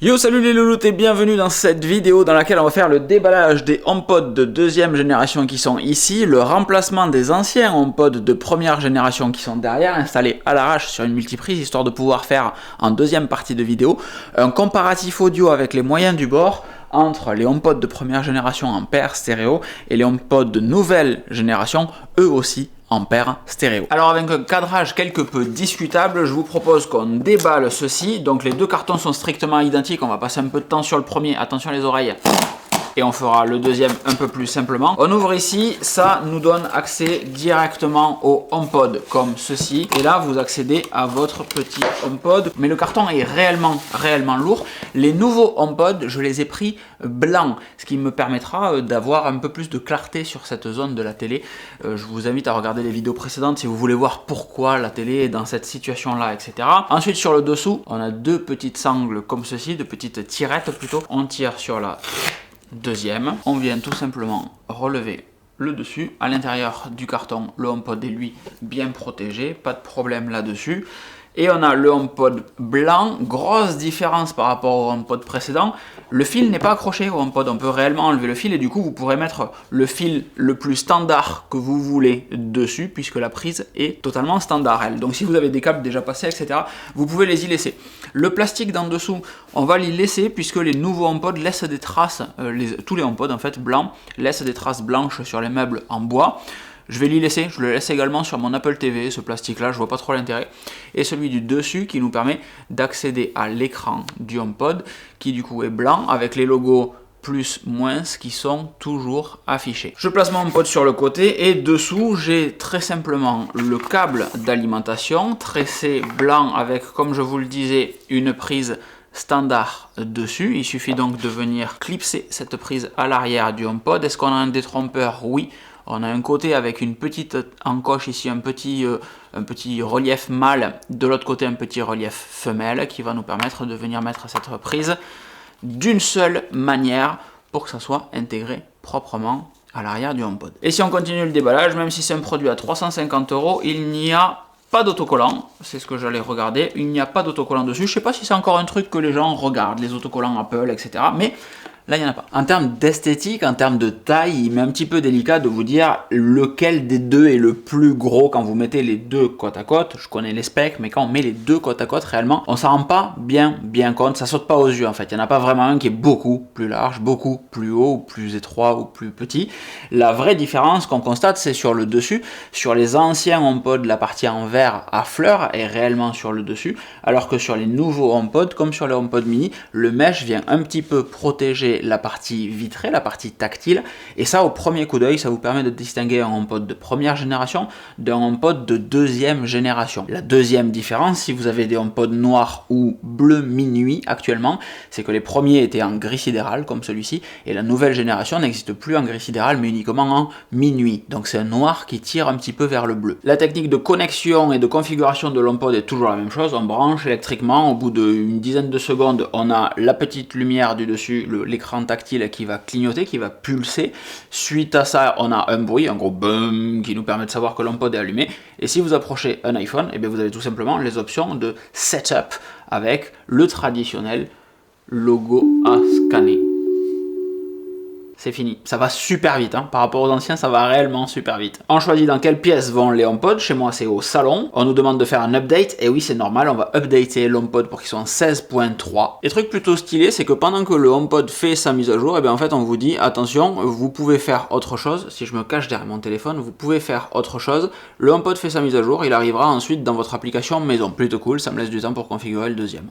Yo, salut les louloutes et bienvenue dans cette vidéo dans laquelle on va faire le déballage des HomePod de deuxième génération qui sont ici, le remplacement des anciens HomePod de première génération qui sont derrière, installés à l'arrache sur une multiprise, histoire de pouvoir faire en deuxième partie de vidéo un comparatif audio avec les moyens du bord entre les HomePod de première génération en paire stéréo et les HomePod de nouvelle génération, eux aussi en paire stéréo. Alors avec un cadrage quelque peu discutable, je vous propose qu'on déballe ceci. Donc les deux cartons sont strictement identiques, on va passer un peu de temps sur le premier, attention les oreilles. Et on fera le deuxième un peu plus simplement. On ouvre ici, ça nous donne accès directement au HomePod, comme ceci. Et là, vous accédez à votre petit HomePod. Mais le carton est réellement lourd. Les nouveaux HomePod, je les ai pris blancs, ce qui me permettra d'avoir un peu plus de clarté sur cette zone de la télé. Je vous invite à regarder les vidéos précédentes si vous voulez voir pourquoi la télé est dans cette situation-là, etc. Ensuite, sur le dessous, on a deux petites sangles comme ceci, deux petites tirettes plutôt. On tire sur la deuxième, on vient tout simplement relever le dessus. À l'intérieur du carton, le HomePod est lui bien protégé, pas de problème là-dessus. Et on a le HomePod blanc, grosse différence par rapport au HomePod précédent. Le fil n'est pas accroché au HomePod, on peut réellement enlever le fil et du coup vous pourrez mettre le fil le plus standard que vous voulez dessus puisque la prise est totalement standard elle. Donc si vous avez des câbles déjà passés, etc., vous pouvez les y laisser. Le plastique d'en dessous, on va l'y laisser puisque les nouveaux HomePod laissent des traces, tous les HomePod en fait blancs, laissent des traces blanches sur les meubles en bois. Je vais l'y laisser, je le laisse également sur mon Apple TV, ce plastique là, je vois pas trop l'intérêt. Et celui du dessus qui nous permet d'accéder à l'écran du HomePod, qui du coup est blanc, avec les logos plus, moins, qui sont toujours affichés. Je place mon HomePod sur le côté, et dessous, j'ai très simplement le câble d'alimentation, tressé blanc avec, comme je vous le disais, une prise standard dessus. Il suffit donc de venir clipser cette prise à l'arrière du HomePod. Est-ce qu'on a un détrompeur? Oui. On a un côté avec une petite encoche ici, un petit relief mâle, de l'autre côté un petit relief femelle qui va nous permettre de venir mettre cette prise d'une seule manière pour que ça soit intégré proprement à l'arrière du HomePod. Et si on continue le déballage, même si c'est un produit à 350 €, il n'y a pas d'autocollant, c'est ce que j'allais regarder, il n'y a pas d'autocollant dessus. Je ne sais pas si c'est encore un truc que les gens regardent, les autocollants Apple, etc. Mais là, il n'y en a pas. En termes d'esthétique, en termes de taille, il m'est un petit peu délicat de vous dire lequel des deux est le plus gros quand vous mettez les deux côte à côte. Je connais les specs, mais quand on met les deux côte à côte, réellement, on s'en rend pas bien compte. Ça saute pas aux yeux, en fait. Il n'y en a pas vraiment un qui est beaucoup plus large, beaucoup plus haut, ou plus étroit, ou plus petit. La vraie différence qu'on constate, c'est sur le dessus. Sur les anciens HomePod, la partie en verre à fleurs est réellement sur le dessus, alors que sur les nouveaux HomePod, comme sur les HomePod mini, le mesh vient un petit peu protéger la partie vitrée, la partie tactile, et ça au premier coup d'œil, ça vous permet de distinguer un HomePod de première génération d'un HomePod de deuxième génération. La deuxième différence, si vous avez des HomePod noirs ou bleu minuit actuellement, c'est que les premiers étaient en gris sidéral comme celui-ci, et la nouvelle génération n'existe plus en gris sidéral mais uniquement en minuit, donc c'est un noir qui tire un petit peu vers le bleu. La technique de connexion et de configuration de l'HomePod est toujours la même chose, on branche électriquement, au bout d'une dizaine de secondes, on a la petite lumière du dessus, l'écran tactile qui va clignoter, qui va pulser. Suite à ça, on a un bruit, un gros boom qui nous permet de savoir que l'HomePod est allumé. Et si vous approchez un iPhone, et bien vous avez tout simplement les options de setup avec le traditionnel logo à scanner. C'est fini. Ça va super vite, hein. Par rapport aux anciens, ça va réellement super vite. On choisit dans quelle pièce vont les HomePod. Chez moi, c'est au salon. On nous demande de faire un update. Et oui, c'est normal, on va updater l'HomePod pour qu'il soit en 16.3. Et truc plutôt stylé, c'est que pendant que le HomePod fait sa mise à jour, et bien en fait, on vous dit, attention, vous pouvez faire autre chose. Si je me cache derrière mon téléphone, vous pouvez faire autre chose. Le HomePod fait sa mise à jour. Il arrivera ensuite dans votre application maison. Plutôt cool, ça me laisse du temps pour configurer le deuxième.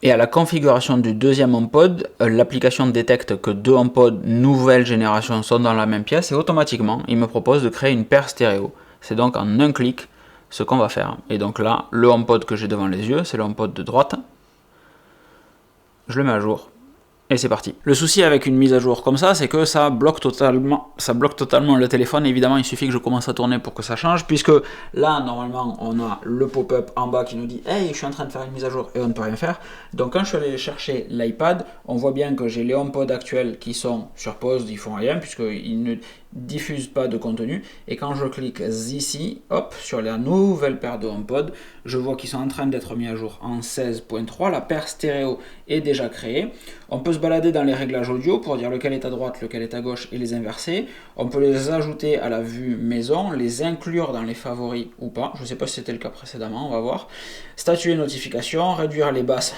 Et à la configuration du deuxième HomePod, l'application détecte que deux HomePod nouvelle génération sont dans la même pièce et automatiquement, il me propose de créer une paire stéréo. C'est donc en un clic ce qu'on va faire. Et donc là, le HomePod que j'ai devant les yeux, c'est le HomePod de droite. Je le mets à jour. et c'est parti. Le souci avec une mise à jour comme ça, c'est que ça bloque totalement le téléphone. Évidemment, il suffit que je commence à tourner pour que ça change, puisque là, normalement, on a le pop-up en bas qui nous dit « Hey, je suis en train de faire une mise à jour » et on ne peut rien faire. Donc quand je suis allé chercher l'iPad, on voit bien que j'ai les HomePod actuels qui sont sur pause, ils font rien, puisqu'ils ne diffusent pas de contenu. Et quand je clique ici, hop, sur la nouvelle paire de HomePod, je vois qu'ils sont en train d'être mis à jour en 16.3. La paire stéréo est déjà créée. On peut se balader dans les réglages audio pour dire lequel est à droite, lequel est à gauche et les inverser. On peut les ajouter à la vue maison, les inclure dans les favoris ou pas. Je ne sais pas si c'était le cas précédemment, on va voir. Statut et notification, réduire les basses,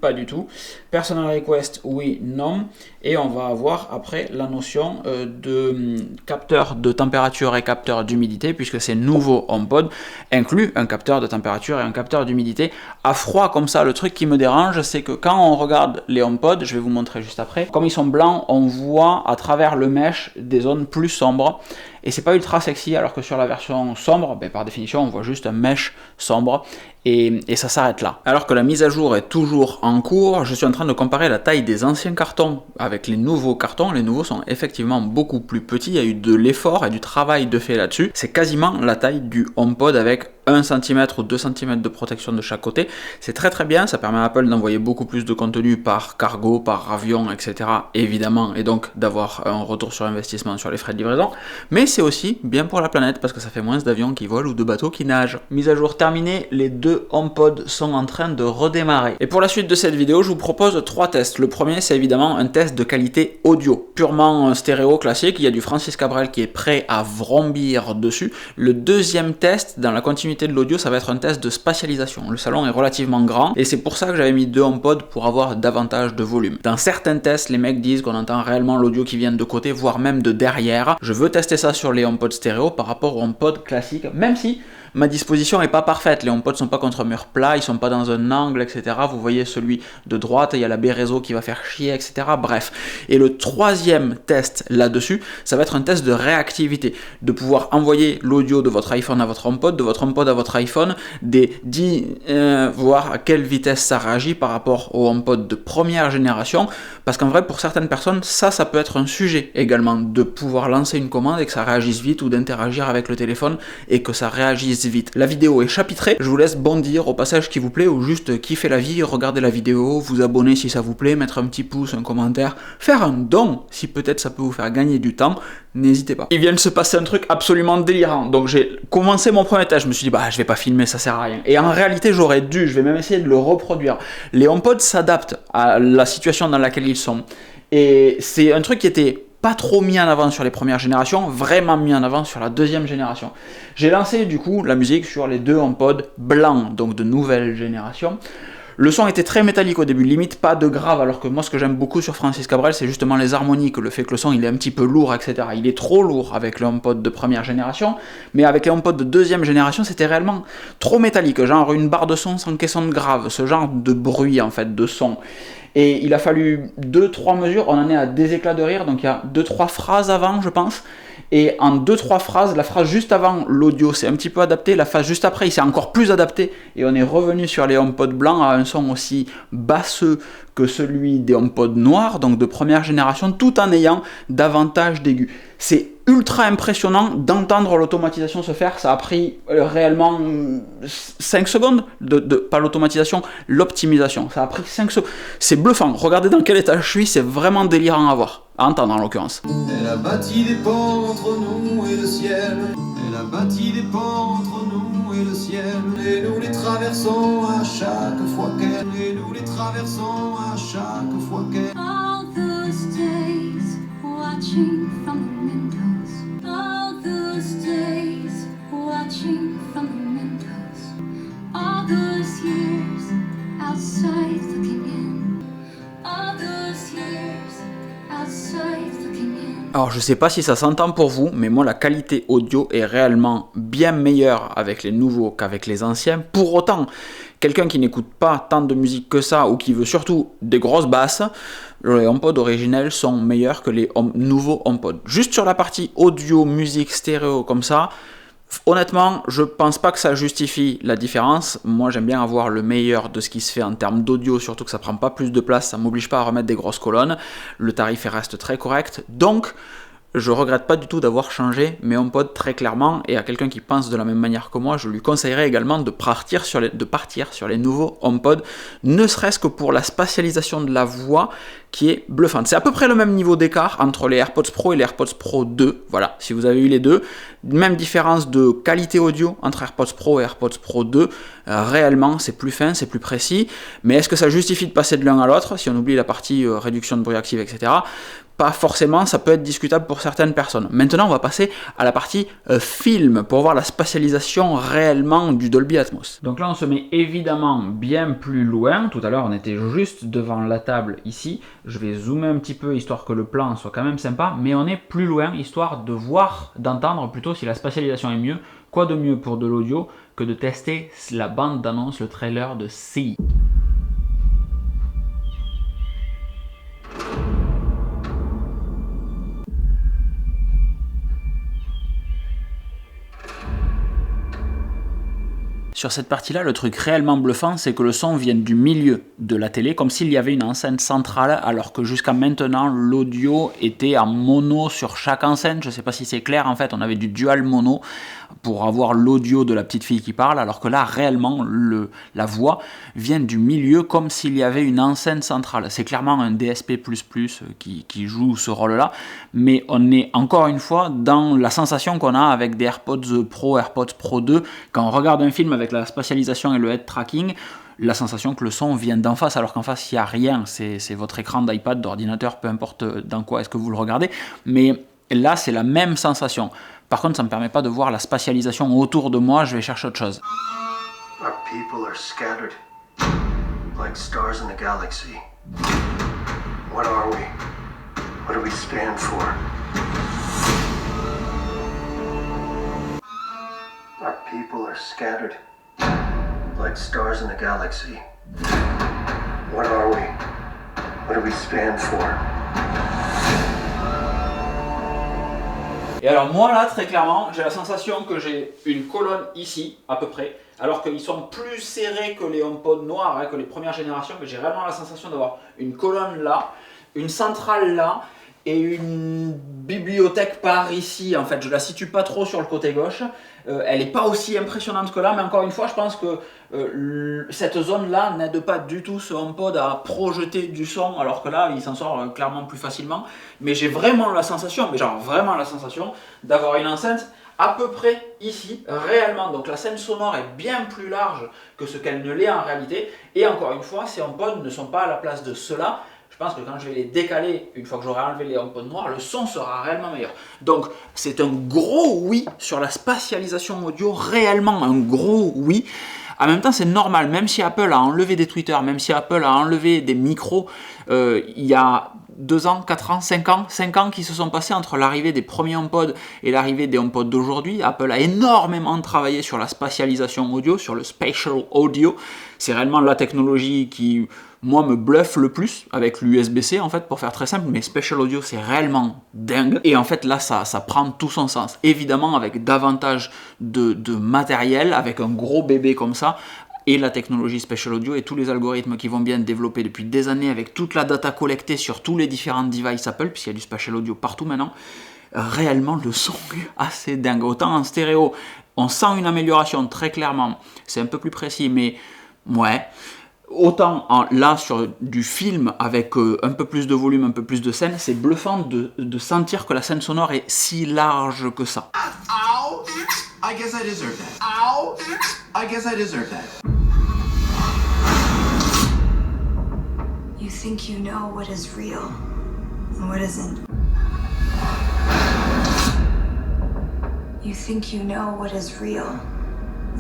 pas du tout. Personal request, oui, non. Et on va avoir après la notion de capteur de température et capteur d'humidité, puisque ces nouveaux HomePod incluent un capteur de température et un capteur d'humidité. À froid comme ça, le truc qui me dérange, c'est que quand on regarde les HomePod, je vais vous montrer juste après, comme ils sont blancs, on voit à travers le mesh des zones plus sombres. Et c'est pas ultra sexy, alors que sur la version sombre, par définition, on voit juste un mesh sombre. Et ça s'arrête là. Alors que la mise à jour est toujours en cours, je suis en train de comparer la taille des anciens cartons avec les nouveaux cartons. Les nouveaux sont effectivement beaucoup plus petits, il y a eu de l'effort et du travail de fait là-dessus. C'est quasiment la taille du HomePod avec 1 cm ou 2 cm de protection de chaque côté. C'est très très bien, ça permet à Apple d'envoyer beaucoup plus de contenu par cargo, par avion, etc. évidemment, et donc d'avoir un retour sur investissement sur les frais de livraison. Mais c'est aussi bien pour la planète parce que ça fait moins d'avions qui volent ou de bateaux qui nagent. Mise à jour terminée, les deux HomePod sont en train de redémarrer. Et pour la suite de cette vidéo, je vous propose 3 tests. Le premier, c'est évidemment un test de qualité audio, purement stéréo classique. Il y a du Francis Cabrel qui est prêt à vrombir dessus. Le deuxième test, dans la continuité de l'audio, ça va être un test de spatialisation. Le salon est relativement grand et c'est pour ça que j'avais mis 2 HomePod pour avoir davantage de volume. Dans certains tests, les mecs disent qu'on entend réellement l'audio qui vient de côté, voire même de derrière. Je veux tester ça sur les HomePod stéréo par rapport aux HomePod classiques, même si ma disposition n'est pas parfaite. Les HomePod sont pas contre un mur plat, ils sont pas dans un angle, etc. Vous voyez celui de droite, il y a la baie réseau qui va faire chier, etc. Bref. Et le troisième test là-dessus, ça va être un test de réactivité, de pouvoir envoyer l'audio de votre iPhone à votre HomePod, de votre HomePod à votre iPhone, voir à quelle vitesse ça réagit par rapport au HomePod de première génération, parce qu'en vrai, pour certaines personnes, ça peut être un sujet également, de pouvoir lancer une commande et que ça réagisse vite, ou d'interagir avec le téléphone et que ça réagisse vite. La vidéo est chapitrée, je vous laisse bondir au passage qui vous plaît ou juste kiffer la vie, regarder la vidéo, vous abonner si ça vous plaît, mettre un petit pouce, un commentaire, faire un don si peut-être ça peut vous faire gagner du temps, n'hésitez pas. Il vient de se passer un truc absolument délirant, donc j'ai commencé mon premier test, je me suis dit je vais pas filmer, ça sert à rien. Et en réalité j'aurais dû, je vais même essayer de le reproduire. Les HomePod s'adaptent à la situation dans laquelle ils sont. Et c'est un truc qui était pas trop mis en avant sur les premières générations, vraiment mis en avant sur la deuxième génération. J'ai lancé du coup la musique sur les 2 HomePod blancs, donc de nouvelle génération. Le son était très métallique au début, limite pas de grave, alors que moi ce que j'aime beaucoup sur Francis Cabrel, c'est justement les harmoniques, le fait que le son il est un petit peu lourd, etc. Il est trop lourd avec le HomePod de première génération, mais avec les HomePod de deuxième génération, c'était réellement trop métallique, genre une barre de son sans caisson de grave, ce genre de bruit en fait, de son. Et il a fallu 2-3 mesures, on en est à des éclats de rire, donc il y a 2-3 phrases avant, je pense. Et en 2-3 phrases, la phrase juste avant, l'audio s'est un petit peu adapté, la phrase juste après, il s'est encore plus adapté, et on est revenu sur les HomePod blancs à un son aussi basseux que celui des HomePod noirs, donc de première génération, tout en ayant davantage d'aigus. C'est ultra impressionnant d'entendre l'automatisation se faire, ça a pris réellement 5 secondes, pas l'automatisation, l'optimisation, ça a pris 5 secondes, c'est bluffant, regardez dans quel état je suis, c'est vraiment délirant à voir, à entendre en l'occurrence. Elle a bâti des ponts entre nous et le ciel, elle a bâti des ponts entre nous et le ciel, et nous les traversons à chaque fois qu'elle, et nous les traversons à chaque fois qu'elle. All those days watching from the windows, all those days watching from the windows, all those years outside looking in, all those years outside looking in. Alors je sais pas si ça s'entend pour vous, mais moi la qualité audio est réellement bien meilleure avec les nouveaux qu'avec les anciens. Pour autant, quelqu'un qui n'écoute pas tant de musique que ça, ou qui veut surtout des grosses basses, les HomePod originels sont meilleurs que les nouveaux HomePod. Juste sur la partie audio, musique, stéréo comme ça, Honnêtement, je pense pas que ça justifie la différence. Moi, j'aime bien avoir le meilleur de ce qui se fait en termes d'audio, surtout que ça prend pas plus de place, ça m'oblige pas à remettre des grosses colonnes. Le tarif reste très correct. Donc, je regrette pas du tout d'avoir changé mes HomePod très clairement, et à quelqu'un qui pense de la même manière que moi, je lui conseillerais également de partir sur les nouveaux HomePod, ne serait-ce que pour la spatialisation de la voix qui est bluffante. C'est à peu près le même niveau d'écart entre les AirPods Pro et les AirPods Pro 2, voilà, si vous avez eu les deux, même différence de qualité audio entre AirPods Pro et AirPods Pro 2, réellement c'est plus fin, c'est plus précis, mais est-ce que ça justifie de passer de l'un à l'autre, si on oublie la partie réduction de bruit active, etc. Pas forcément, ça peut être discutable pour certaines personnes. Maintenant, on va passer à la partie film, pour voir la spatialisation réellement du Dolby Atmos. Donc là, on se met évidemment bien plus loin. Tout à l'heure, on était juste devant la table ici. Je vais zoomer un petit peu, histoire que le plan soit quand même sympa, mais on est plus loin, histoire de voir, d'entendre plutôt si la spatialisation est mieux. Quoi de mieux pour de l'audio que de tester la bande d'annonce, le trailer de See. Sur cette partie-là, le truc réellement bluffant, c'est que le son vient du milieu de la télé, comme s'il y avait une enceinte centrale, alors que jusqu'à maintenant, l'audio était en mono sur chaque enceinte. Je ne sais pas si c'est clair, en fait, on avait du dual mono pour avoir l'audio de la petite fille qui parle, alors que là, réellement, la voix vient du milieu, comme s'il y avait une enceinte centrale. C'est clairement un DSP++ qui joue ce rôle-là, mais on est encore une fois dans la sensation qu'on a avec des AirPods Pro, AirPods Pro 2, quand on regarde un film avec la spatialisation et le head tracking, la sensation que le son vient d'en face, alors qu'en face il n'y a rien, c'est votre écran d'iPad, d'ordinateur, peu importe dans quoi est-ce que vous le regardez, mais là c'est la même sensation. Par contre, ça ne me permet pas de voir la spatialisation autour de moi, je vais chercher autre chose. Our people are scattered like stars in the galaxy. What are we? What do we stand for? Our people are scattered like stars in the galaxy. What are we? What do we stand for? Et alors moi là, très clairement, j'ai la sensation que j'ai une colonne ici, à peu près, alors qu'ils sont plus serrés que les HomePod noirs, hein, que les premières générations, mais j'ai vraiment la sensation d'avoir une colonne là, une centrale là, et une bibliothèque par ici. En fait, je la situe pas trop sur le côté gauche. Elle n'est pas aussi impressionnante que là, mais encore une fois, je pense que cette zone-là n'aide pas du tout ce HomePod à projeter du son, alors que là, il s'en sort clairement plus facilement. Mais j'ai vraiment la sensation, d'avoir une enceinte à peu près ici, réellement. Donc la scène sonore est bien plus large que ce qu'elle ne l'est en réalité. Et encore une fois, ces HomePod ne sont pas à la place de ceux-là. Je pense que quand je vais les décaler, une fois que j'aurai enlevé les HomePod noirs, le son sera réellement meilleur. Donc c'est un gros oui sur la spatialisation audio, réellement un gros oui. En même temps, c'est normal, même si Apple a enlevé des tweeters, même si Apple a enlevé des micros, il y a 2 ans, 4 ans, 5 ans qui se sont passés entre l'arrivée des premiers HomePod et l'arrivée des HomePod d'aujourd'hui. Apple a énormément travaillé sur la spatialisation audio, sur le spatial audio. C'est réellement la technologie qui, moi, me bluffe le plus avec l'USB-C, en fait, pour faire très simple, mais spatial audio, c'est réellement dingue. Et en fait, là, ça prend tout son sens. Évidemment, avec davantage de matériel, avec un gros bébé comme ça, et la technologie spatial audio et tous les algorithmes qui vont bien développer depuis des années avec toute la data collectée sur tous les différents devices Apple, puisqu'il y a du spatial audio partout maintenant, réellement le son est assez dingue. Autant en stéréo, on sent une amélioration très clairement, c'est un peu plus précis, mais ouais. Autant là sur du film avec un peu plus de volume, un peu plus de scène, c'est bluffant de sentir que la scène sonore est si large que ça. Ow! I guess I deserve that. Ow! I guess I deserve that. You think you know what is real and what isn't. You think you know what is real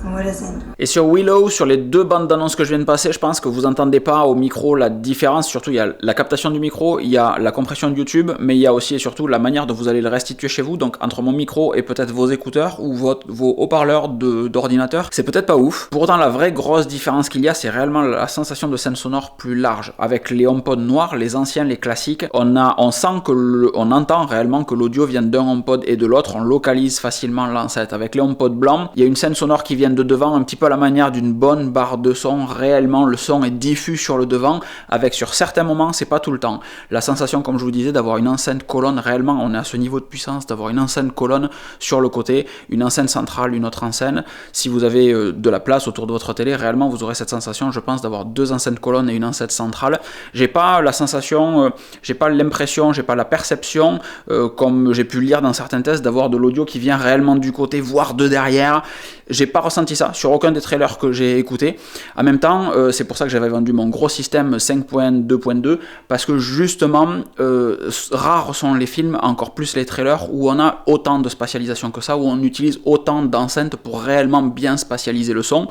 and what isn't. Et sur Willow, sur les deux bandes d'annonces que je viens de passer, je pense que vous entendez pas au micro la différence. Surtout, il y a la captation du micro, il y a la compression de YouTube, mais il y a aussi et surtout la manière dont vous allez le restituer chez vous. Donc entre mon micro et peut-être vos écouteurs ou vos haut-parleurs d'ordinateur, c'est peut-être pas ouf. Pour autant, la vraie grosse différence qu'il y a, c'est réellement la sensation de scène sonore plus large. Avec les HomePod noirs, les anciens, les classiques, on sent que on entend réellement que l'audio vient d'un HomePod et de l'autre, on localise facilement l'ancêtre. Avec les HomePod blancs, il y a une scène sonore qui vient de devant, un petit peu à la manière d'une bonne barre de son. Réellement, le son est diffus sur le devant, avec sur certains moments, c'est pas tout le temps. La sensation, comme je vous disais, d'avoir une enceinte colonne, réellement, on est à ce niveau de puissance, d'avoir une enceinte colonne sur le côté, une enceinte centrale, une autre enceinte. Si vous avez de la place autour de votre télé, réellement, vous aurez cette sensation, je pense, d'avoir deux enceintes colonnes et une enceinte centrale. J'ai pas la sensation, j'ai pas l'impression, j'ai pas la perception, comme j'ai pu lire dans certains tests, d'avoir de l'audio qui vient réellement du côté, voire de derrière. J'ai pas ressenti ça sur aucun des trailers que j'ai écouté. En même temps, c'est pour ça que j'avais vendu mon gros système 5.2.2, parce que justement, rares sont les films, encore plus les trailers, où on a autant de spatialisation que ça, où on utilise autant d'enceintes pour réellement bien spatialiser le son.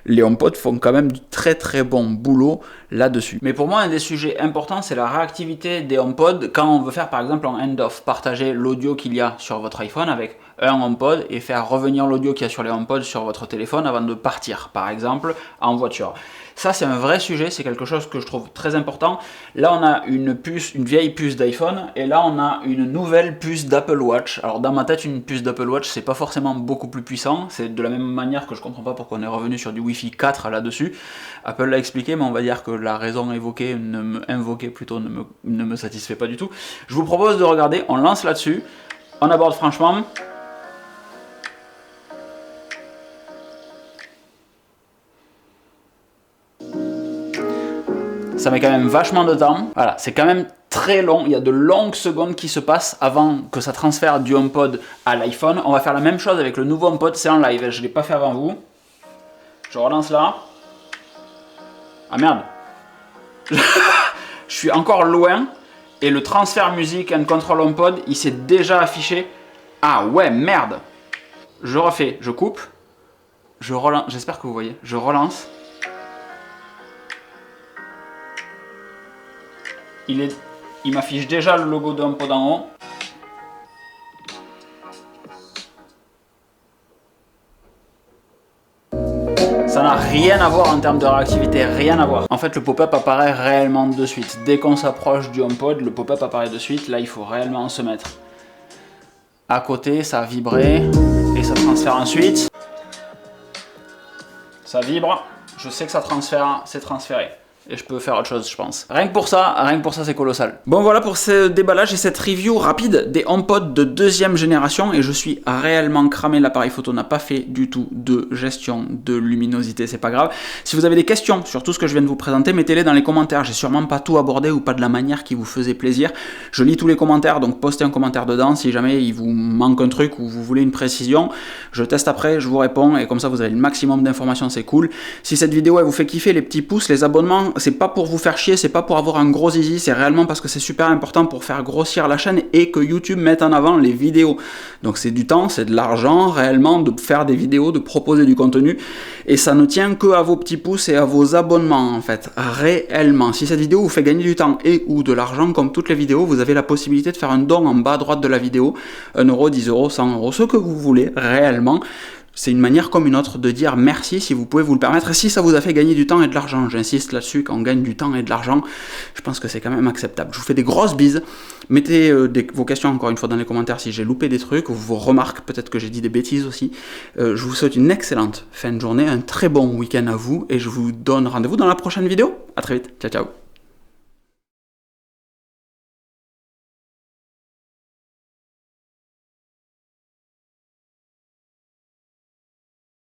Les HomePod font quand même du très très bon boulot là-dessus. Mais pour moi, un des sujets importants, c'est la réactivité des HomePod quand on veut faire par exemple un end-off, partager l'audio qu'il y a sur votre iPhone avec un HomePod et faire revenir l'audio qu'il y a sur les HomePod sur votre téléphone avant de partir, par exemple, en voiture. Ça, c'est un vrai sujet, c'est quelque chose que je trouve très important. Là, on a une vieille puce d'iPhone, et là, on a une nouvelle puce d'Apple Watch. Alors, dans ma tête, une puce d'Apple Watch, c'est pas forcément beaucoup plus puissant. C'est de la même manière que je comprends pas pourquoi on est revenu sur du Wi-Fi 4 là-dessus. Apple l'a expliqué, mais on va dire que la raison invoquée ne me satisfait pas du tout. Je vous propose de regarder, on lance là-dessus, on aborde franchement. Ça met quand même vachement de temps. Voilà, c'est quand même très long. Il y a de longues secondes qui se passent avant que ça transfère du HomePod à l'iPhone. On va faire la même chose avec le nouveau HomePod, c'est en live. Je ne l'ai pas fait avant vous. Je relance là. Ah merde. Je suis encore loin. Et le transfert musique and control HomePod, il s'est déjà affiché. Ah ouais, merde. Je refais, je coupe. Je relance. J'espère que vous voyez. Je relance. Il m'affiche déjà le logo de HomePod en haut. Ça n'a rien à voir en termes de réactivité, rien à voir. En fait, le pop-up apparaît réellement de suite. Dès qu'on s'approche du HomePod, le pop-up apparaît de suite. Là, il faut réellement se mettre à côté, ça a vibré et ça transfère ensuite. Ça vibre, je sais que ça transfère, c'est transféré. Et je peux faire autre chose, je pense. Rien que pour ça, c'est colossal. Bon, voilà pour ce déballage et cette review rapide des HomePod de deuxième génération. Et je suis réellement cramé. L'appareil photo n'a pas fait du tout de gestion de luminosité. C'est pas grave. Si vous avez des questions sur tout ce que je viens de vous présenter, mettez-les dans les commentaires. J'ai sûrement pas tout abordé ou pas de la manière qui vous faisait plaisir. Je lis tous les commentaires, donc postez un commentaire dedans. Si jamais il vous manque un truc ou vous voulez une précision, je teste après, je vous réponds. Et comme ça, vous avez le maximum d'informations. C'est cool. Si cette vidéo elle vous fait kiffer, les petits pouces, les abonnements, c'est pas pour vous faire chier, c'est pas pour avoir un gros zizi, c'est réellement parce que c'est super important pour faire grossir la chaîne et que YouTube mette en avant les vidéos. Donc c'est du temps, c'est de l'argent réellement de faire des vidéos, de proposer du contenu, et ça ne tient que à vos petits pouces et à vos abonnements en fait, réellement. Si cette vidéo vous fait gagner du temps et ou de l'argent, comme toutes les vidéos, vous avez la possibilité de faire un don en bas à droite de la vidéo, 1 €, 10 €, 100 €, ce que vous voulez réellement. C'est une manière comme une autre de dire merci si vous pouvez vous le permettre, et si ça vous a fait gagner du temps et de l'argent. J'insiste là-dessus, quand on gagne du temps et de l'argent, je pense que c'est quand même acceptable. Je vous fais des grosses bises. Mettez vos questions encore une fois dans les commentaires si j'ai loupé des trucs, ou vos remarques, peut-être que j'ai dit des bêtises aussi. Je vous souhaite une excellente fin de journée, un très bon week-end à vous, et je vous donne rendez-vous dans la prochaine vidéo. A très vite, ciao ciao.